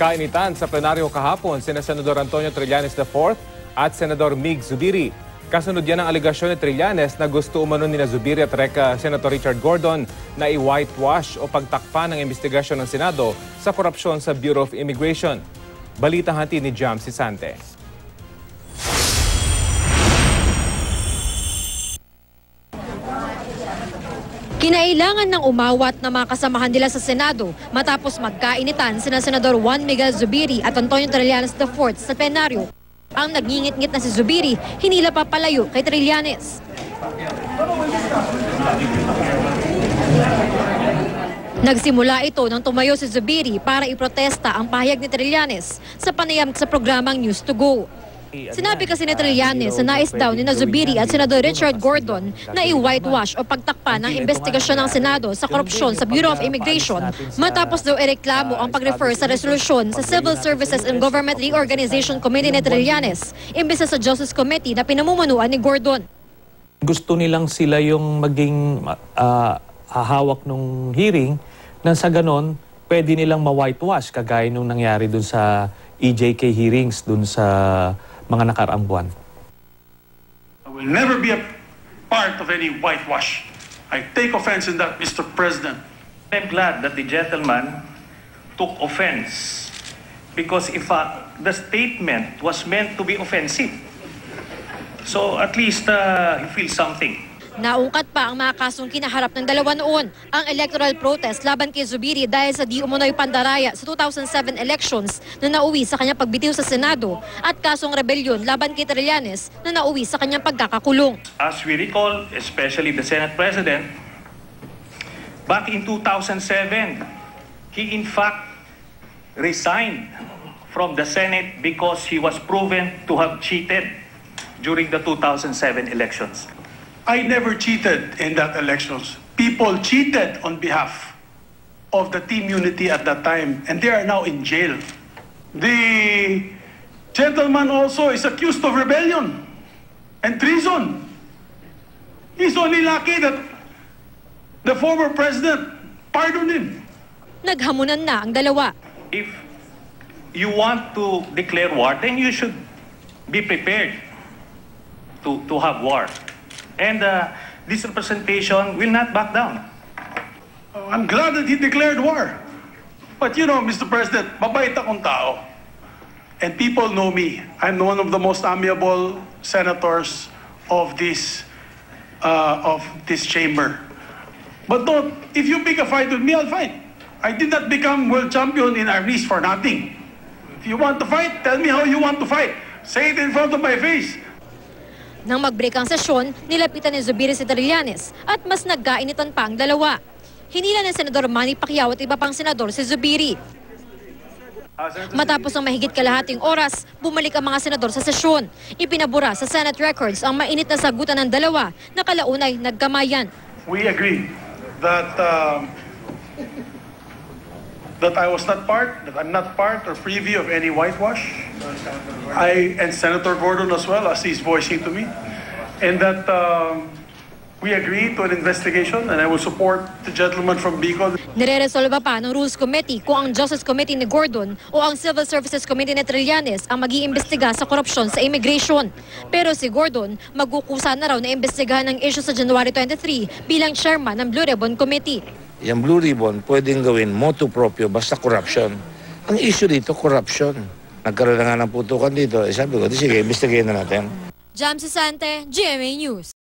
Nagkainitan sa plenaryo kahapon sina Senador Antonio Trillanes IV at Senador Mig Zubiri. Kasunod yan ang aligasyon ni Trillanes na gusto umano ni Zubiri at Senator Richard Gordon na i-whitewash o pagtakpan ng investigasyon ng Senado sa korupsyon sa Bureau of Immigration. Balitang hatid ni Jam Sisante. Kinailangan ng umawat na mga kasamahan nila sa Senado matapos magkainitan sina Senador Juan Miguel Zubiri at Antonio Trillanes IV sa plenaryo. Ang nagngingit-ngit na si Zubiri, hinila pa palayo kay Trillanes. Nagsimula ito nang tumayo si Zubiri para iprotesta ang pahayag ni Trillanes sa panayam sa programang News to Go. Sinabi kasi ni Trillanes na nais daw ni Zubiri at Senador Richard Gordon na i-whitewash o pagtakpan ng investigasyon ng Senado sa korupsyon sa Bureau of Immigration matapos daw ireklamo ang pag-refer sa resolusyon sa Civil Services and Government Reorganization Committee ni Trillanes imbes sa Justice Committee na pinamumunuan ni Gordon. Gusto nilang sila yung maging hahawak ng hearing na sa ganon pwede nilang ma-whitewash kagaya nung nangyari dun sa EJK hearings dun sa mga nakaraang buwan. I will never be a part of any whitewash. I take offense in that, Mr. President. I'm glad that the gentleman took offense because if the statement was meant to be offensive, so at least he feels something. Naungkat pa ang mga kasong kinaharap ng dalawa noon, ang electoral protest laban kay Zubiri dahil sa di umunoy pandaraya sa 2007 elections na nauwi sa kanyang pagbitiw sa Senado at kasong rebelyon laban kay Trillanes na nauwi sa kanyang pagkakakulong. As we recall, especially the Senate President, back in 2007, he in fact resigned from the Senate because he was proven to have cheated during the 2007 elections. I never cheated in that elections. People cheated on behalf of the team unity at that time, and they are now in jail. The gentleman also is accused of rebellion and treason. He's only lucky that the former president pardoned him. Naghamunan na ang dalawa. If you want to declare war, then you should be prepared to have war. And this representation will not back down. I'm glad that he declared war. But you know, Mr. President, mabait akong tao. And people know me. I'm one of the most amiable senators of this chamber. But don't, if you pick a fight with me, I'll fight. I did not become world champion in arnis for nothing. If you want to fight, tell me how you want to fight. Say it in front of my face. Nang mag-break ang sesyon, nilapitan ni Zubiri si Trillanes at mas nagkainitan pa ang dalawa. Hinila ng Senador Manny Pacquiao at iba pang senador si Zubiri. Matapos ang mahigit kalahating oras, bumalik ang mga senador sa sesyon. Ipinabura sa Senate records ang mainit na sagutan ng dalawa na kalaunay nagkamayan. We agree that I'm not part or privy of any whitewash. And Senator Gordon as well, as he's voicing to me. And that we agree to an investigation and I will support the gentleman from Bicol. Nire-resolva pa ng Rules Committee kung ang Justice Committee ni Gordon o ang Civil Services Committee ni Trillanes ang mag-iimbestiga sa korupsyon sa immigration. Pero si Gordon, magkukusa na raw na imbestigahan ang issue sa January 23 bilang chairman ng Blue Ribbon Committee. Yung Blue Ribbon, pwedeng gawin motu proprio basta corruption. Ang issue dito, corruption. Nagkaroon na nga ng putukan dito. Sabi ko, sige, imbestigahin na natin. Jam Sisante, GMA News.